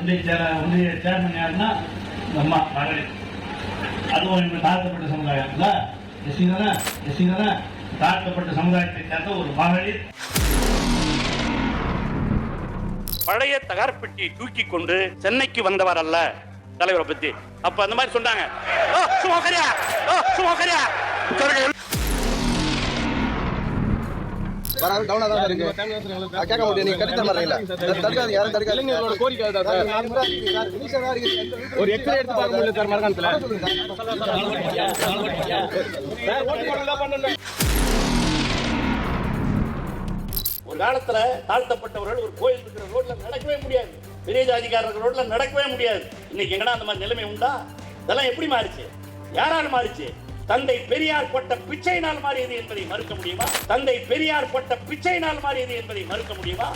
ஒன்றிய சேர்மன் யாருன்னா நம்ம மகளிர். அதுவும் இவங்க தாழ்த்தப்பட்ட சமுதாயம் இல்ல, எஸ்சி தானே, தாழ்த்தப்பட்ட சமுதாயத்தை சேர்ந்த ஒரு மகளிர். பழைய தகரப்பெட்டியை தூக்கி கொண்டு சென்னைக்கு வந்தவர் அல்ல தலைவரை பத்தி. அப்ப அந்த மாதிரி சொன்னாங்க. ஒரு காலத்துல தாழ்த்தப்பட்டவர்கள் ஒரு கோயில் இருக்கிற ரோட்ல நடக்கவே முடியாது, பெரிய ஜாதிக்காரர்கள் ரோட்ல நடக்கவே முடியாது. இன்னைக்கு எங்கடா அந்த மாதிரி நிலைமை உண்டா? இதெல்லாம் எப்படி மாறிச்சு? யாரால் மாறிச்சு? தந்தை பெரியார் பட்ட பிச்சையினால் மாறியது என்பதை மறுக்க முடியுமா? தந்தை பெரியார் பட்ட பிச்சையினால் மாறியது என்பதை மறுக்க முடியுமா?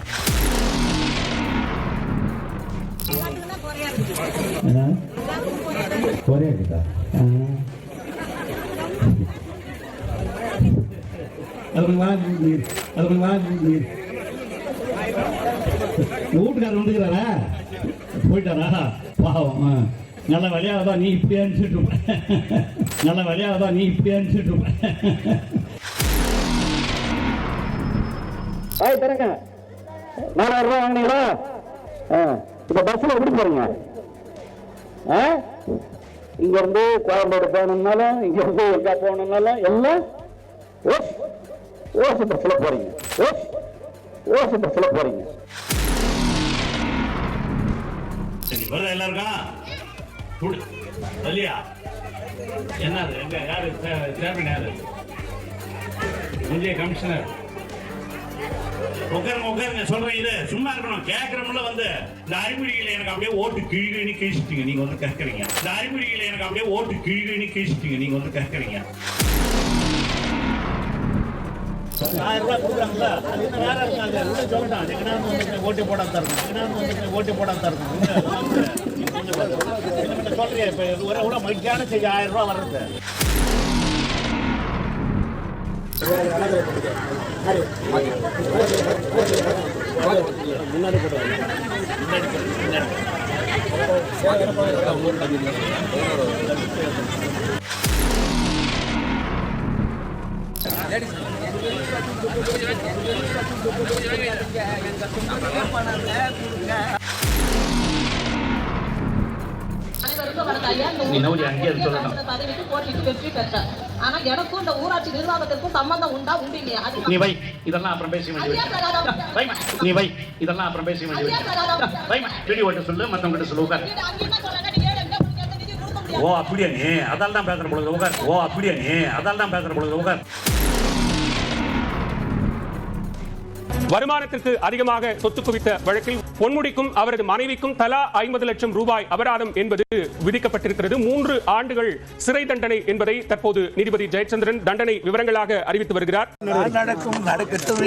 வீட்டுக்காரர் வந்துக்கிறாரா, போயிட்டாரா? பாவம். நல்ல வழியாகதான் நீ இப்படி அனுப்பிச்சுட்டு நல்ல வழியாகதான் நீ இப்படி அனுப்பிச்சுட்டு தரங்க. 4000 ரூபாய் வாங்கினீங்களா? இப்ப பஸ்ல எப்படி போறீங்க? இங்க இருந்து கோயம்பேடு போகணும்னாலும், இங்க இருந்து எங்க போகணும்னாலும் எல்லாம் ஓசு பஸ்ல போறீங்க. ஓசு பஸ்ல போறீங்க. எல்லாருக்கா இல்லையா? என்னது எங்க யாரு சேர்மன்? யாரு? இந்திய கமிஷனர். உட்காருங்க சொல்றேன். இது சும்மா இருக்கணும், கேட்கறோம்ல. வந்து இந்த அறிகுறிகளை எனக்கு அப்படியே ஓட்டு கிழிகிழி கீழ்ச்சிட்டீங்க, நீங்க வந்து கேட்கறீங்க. இந்த அறிகுறிகளை எனக்கு அப்படியே ஓட்டு கிழிகிழி கீழ்ச்சிட்டீங்க, நீங்க வந்து கேட்கறீங்க. 1000 ரூபாய் கொடுக்குறாங்கல்ல, அது என்ன வேற இருக்காங்க? சொல்லட்டான், எங்கனாலும் ஓட்டு போடாம தரணும், ஓட்டு போடாம தரணும். சொல்றீங்க இப்ப எவ்வளவு மகிழ்ச்சியான செய்தி 1000 ரூபாய் வர்றது. முன்னாடி ஆனா எனக்கும் இந்த ஊராட்சி நிர்வாகத்திற்கும் சம்பந்தம் உண்டா? உண்டு இல்லையா? நீ வை, இதெல்லாம் அப்புறம் பேச வேண்டியது. நீ வை, இதெல்லாம் அப்புறம் பேச வேண்டியது. சொல்லு, மத்தவங்கிட்ட சொல்லு. உட்கார். ஓ அப்படியா நீ? அதால் தான் பேசுற பொழுது உட்கார். ஓ அப்படியா நீ? அதால் தான் பேசுற பொழுது உட்கார். வருமானத்திற்கு அதிகமாக சொத்து குவித்த வழக்கில் பொன்முடிக்கும் அவரது மனைவிக்கும் தலா 50 லட்சம் ரூபாய் அபராதம் என்பது விதிக்கப்பட்டிருக்கிறது. 3 ஆண்டுகள் சிறை தண்டனை என்பதை தற்போது நீதிபதி ஜெயச்சந்திரன் தண்டனை விவரங்களாக அறிவித்து வருகிறார். நடக்கும் நடக்கட்டும்.